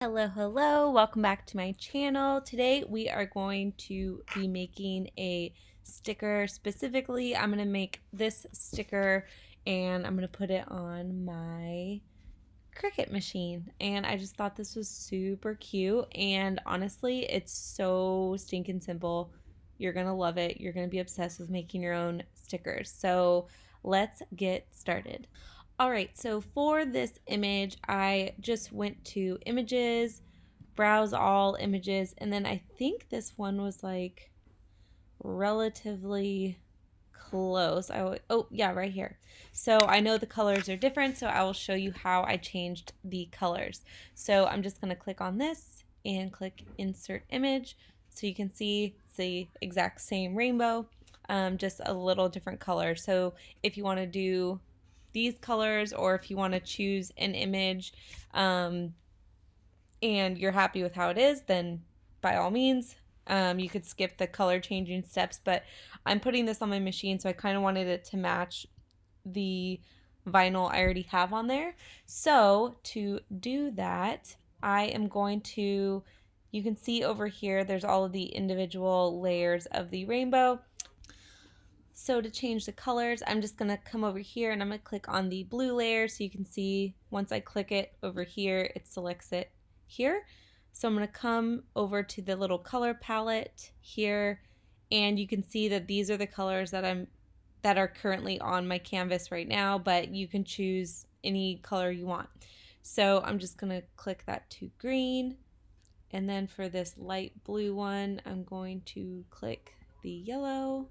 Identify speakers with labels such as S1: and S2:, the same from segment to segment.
S1: Hello, welcome back to my channel. Today we are going to be making a sticker. Specifically, I'm going to make this sticker and I'm going to put it on my Cricut machine. And I just thought this was super cute, and honestly, it's so stinking simple. You're going to love it. You're going to be obsessed with making your own stickers. So let's get started. All right, so for this image, I just went to images, browse all images, and then I think this one was like relatively close. Oh yeah, right here. So I know the colors are different, so I will show you how I changed the colors. So I'm just going to click on this and click insert image so you can see it's the exact same rainbow, just a little different color. So if you want to do these colors, or if you want to choose an image and you're happy with how it is, then by all means you could skip the color changing steps, but I'm putting this on my machine, so I kind of wanted it to match the vinyl I already have on there. So to do that, I am going to, you can see over here there's all of the individual layers of the rainbow. So to change the colors, I'm just going to come over here and I'm going to click on the blue layer, so you can see once I click it over here, it selects it here. So I'm going to come over to the little color palette here, and you can see that these are the colors that are currently on my canvas right now, but you can choose any color you want. So I'm just going to click that to green, and then for this light blue one, I'm going to click the yellow.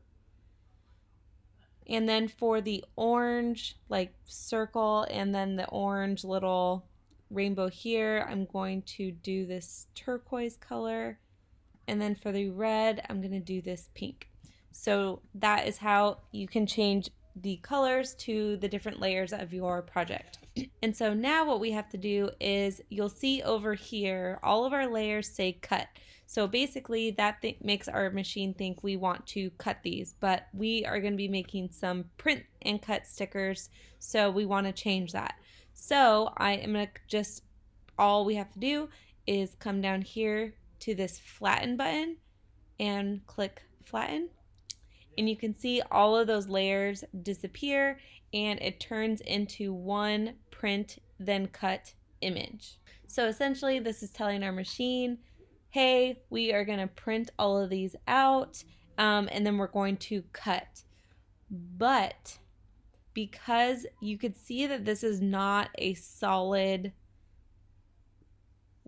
S1: And then for the orange, like circle, and then the orange little rainbow here, I'm going to do this turquoise color. And then for the red, I'm going to do this pink. So that is how you can change the colors to the different layers of your project. And so now what we have to do is, you'll see over here, all of our layers say cut. So basically that makes our machine think we want to cut these, but we are going to be making some print and cut stickers, so we want to change that. So I am going to just, all we have to do is come down here to this flatten button and click flatten. And you can see all of those layers disappear, and it turns into one print then cut image. So essentially this is telling our machine, hey, we are going to print all of these out, and then we're going to cut. But because you could see that this is not a solid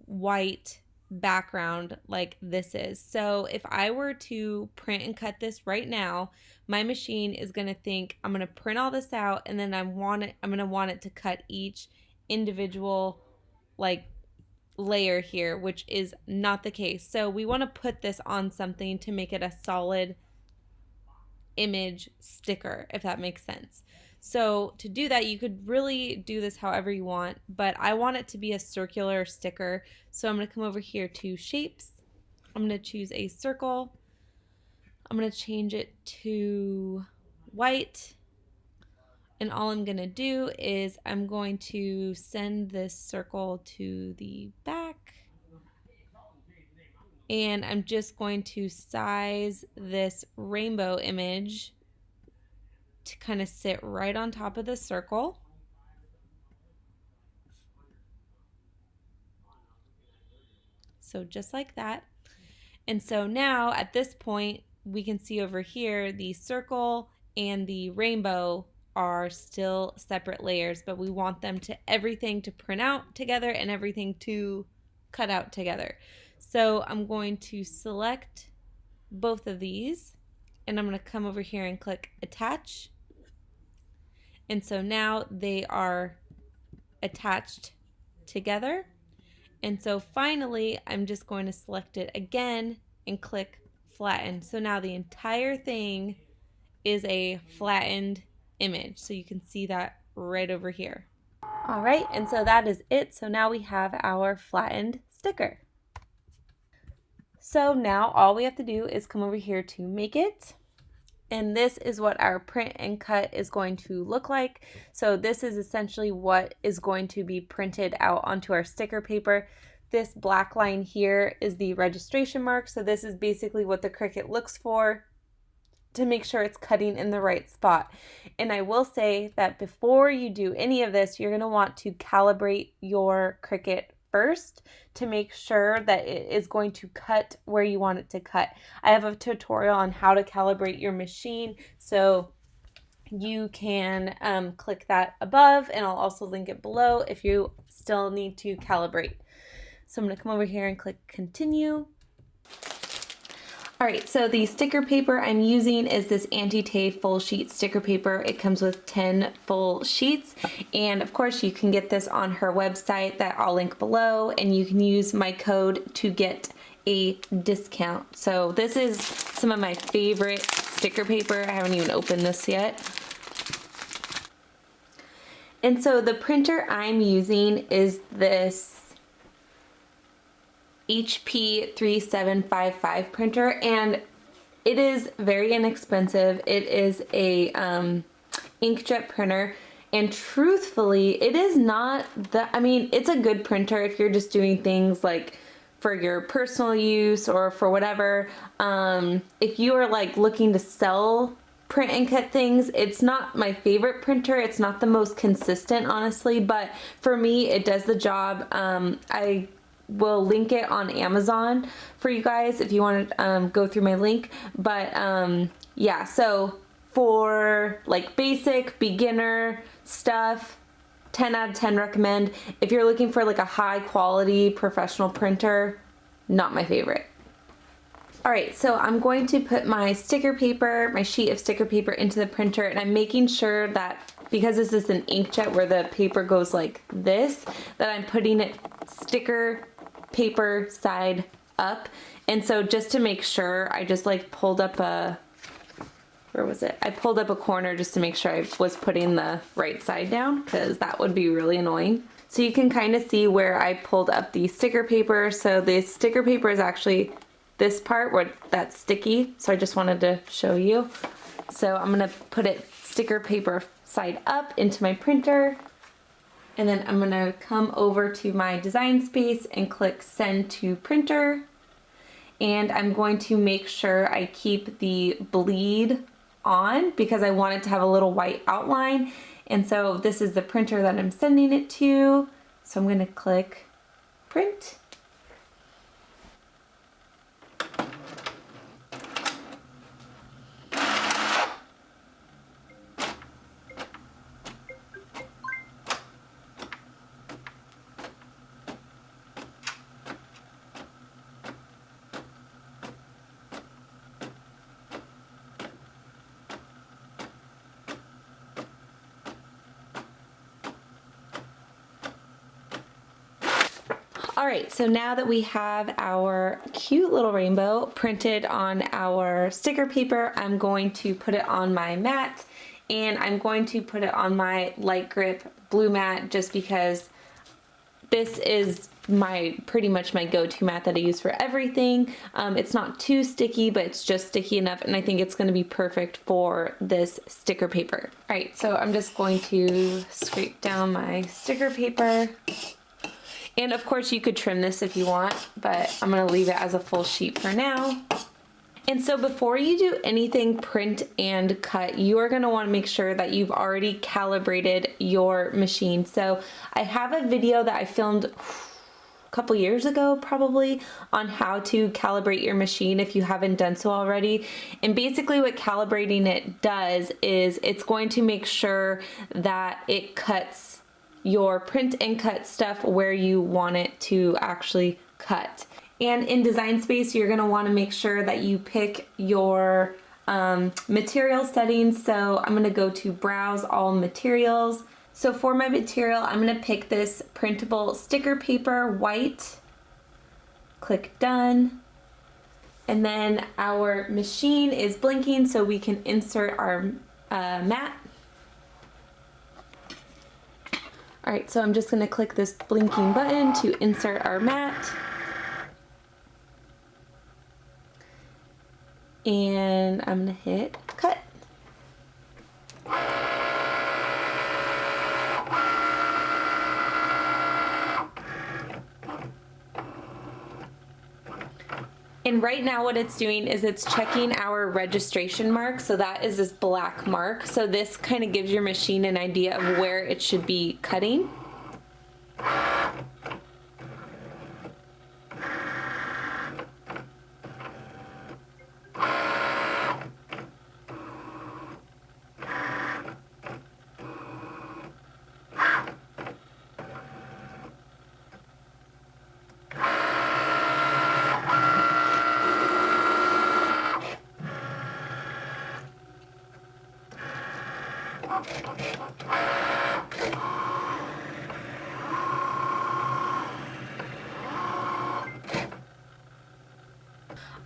S1: white background like this is. So if I were to print and cut this right now, my machine is going to think I'm going to print all this out, and then I'm going to want it to cut each individual like layer here, which is not the case. So we want to put this on something to make it a solid image sticker, if that makes sense. So to do that, you could really do this however you want, but I want it to be a circular sticker. So I'm going to come over here to shapes. I'm going to choose a circle. I'm going to change it to white. And all I'm going to do is I'm going to send this circle to the back. And I'm just going to size this rainbow image to kind of sit right on top of the circle. So just like that. And so now at this point, we can see over here the circle and the rainbow are still separate layers, but we want them to everything to print out together and everything to cut out together. So I'm going to select both of these, and I'm going to come over here and click attach. And so now they are attached together. And so finally, I'm just going to select it again and click flatten. So now the entire thing is a flattened image. So you can see that right over here. All right, and so that is it. So now we have our flattened sticker. So now all we have to do is come over here to make it. And this is what our print and cut is going to look like. So this is essentially what is going to be printed out onto our sticker paper. this black line here is the registration mark. So this is basically what the Cricut looks for to make sure it's cutting in the right spot. And I will say that before you do any of this, you're going to want to calibrate your Cricut first to make sure that it is going to cut where you want it to cut. I have a tutorial on how to calibrate your machine, so you can click that above, and I'll also link it below if you still need to calibrate. So I'm going to come over here and click continue. All right, so the sticker paper I'm using is this AUNTIE full sheet sticker paper. It comes with 10 full sheets, and of course you can get this on her website that I'll link below, and you can use my code to get a discount. So this is some of my favorite sticker paper. I haven't even opened this yet. And so the printer I'm using is this HP 3755 printer, and it is very inexpensive. It is a inkjet printer, and truthfully it is not I mean, it's a good printer if you're just doing things like for your personal use or for whatever. If you are like looking to sell print and cut things, it's not my favorite printer. It's not the most consistent, honestly, but for me it does the job. I will link it on Amazon for you guys if you want to go through my link. But yeah, so for like basic beginner stuff, 10 out of 10 recommend. If you're looking for like a high quality professional printer, not my favorite. All right, so I'm going to put my sticker paper, my sheet of sticker paper into the printer, and I'm making sure that because this is an inkjet where the paper goes like this, that I'm putting it sticker paper side up. And so just to make sure, I just like pulled up a, where was it? I pulled up a corner just to make sure I was putting the right side down, because that would be really annoying. So you can kind of see where I pulled up the sticker paper. So the sticker paper is actually this part where that's sticky. So I just wanted to show you. So I'm gonna put it sticker paper side up into my printer. And then I'm gonna come over to my design space and click send to printer. And I'm going to make sure I keep the bleed on because I want it to have a little white outline. And so this is the printer that I'm sending it to. So I'm gonna click print. All right, so now that we have our cute little rainbow printed on our sticker paper, I'm going to put it on my mat, and I'm going to put it on my light grip blue mat just because this is pretty much my go-to mat that I use for everything. It's not too sticky, but it's just sticky enough, and I think it's gonna be perfect for this sticker paper. All right, so I'm just going to scrape down my sticker paper. And of course you could trim this if you want, but I'm gonna leave it as a full sheet for now. And so before you do anything print and cut, you are gonna wanna make sure that you've already calibrated your machine. So I have a video that I filmed a couple years ago probably on how to calibrate your machine if you haven't done so already. And basically what calibrating it does is it's going to make sure that it cuts your print and cut stuff where you want it to actually cut. And in Design Space, you're gonna wanna make sure that you pick your material settings. So I'm gonna go to Browse All Materials. So for my material, I'm gonna pick this printable sticker paper, white. Click Done. And then our machine is blinking so we can insert our mat. All right, so I'm just gonna click this blinking button to insert our mat. And I'm gonna hit cut. And right now what it's doing is it's checking our registration mark. So that is this black mark. So this kind of gives your machine an idea of where it should be cutting.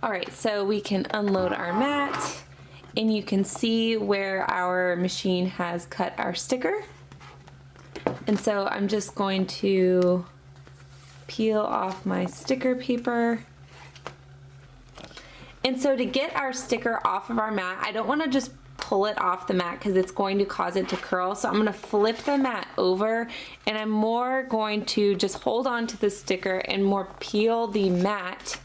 S1: All right, so we can unload our mat and you can see where our machine has cut our sticker. And so I'm just going to peel off my sticker paper. And so to get our sticker off of our mat, I don't want to just pull it off the mat because it's going to cause it to curl. So I'm going to flip the mat over and I'm more going to just hold on to the sticker and more peel the mat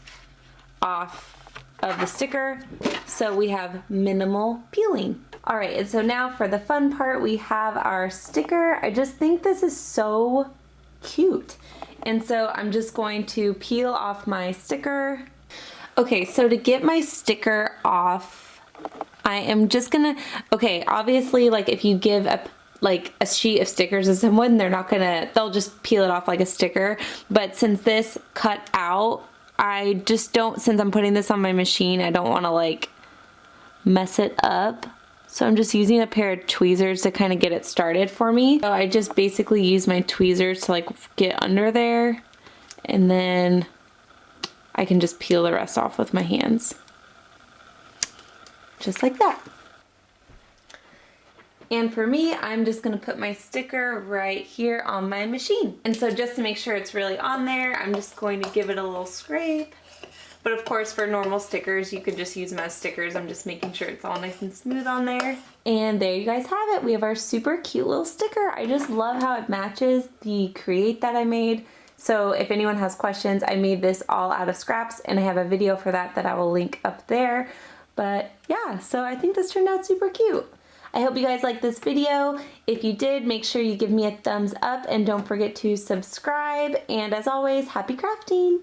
S1: off of the sticker so we have minimal peeling. All right, and so now for the fun part, we have our sticker. I just think this is so cute. And so I'm just going to peel off my sticker. Okay, so to get my sticker off, I am just gonna, okay, obviously like if you give a sheet of stickers to someone, they'll just peel it off like a sticker. But since this cut out, I just don't, since I'm putting this on my machine, I don't want to like mess it up. So I'm just using a pair of tweezers to kind of get it started for me. So I just basically use my tweezers to like get under there, and then I can just peel the rest off with my hands. Just like that. And for me, I'm just gonna put my sticker right here on my machine. And so just to make sure it's really on there, I'm just going to give it a little scrape. But of course, for normal stickers, you could just use them as stickers. I'm just making sure it's all nice and smooth on there. And there you guys have it. We have our super cute little sticker. I just love how it matches the Create that I made. So if anyone has questions, I made this all out of scraps and I have a video for that I will link up there. But yeah, so I think this turned out super cute. I hope you guys liked this video. If you did, make sure you give me a thumbs up and don't forget to subscribe. And as always, happy crafting!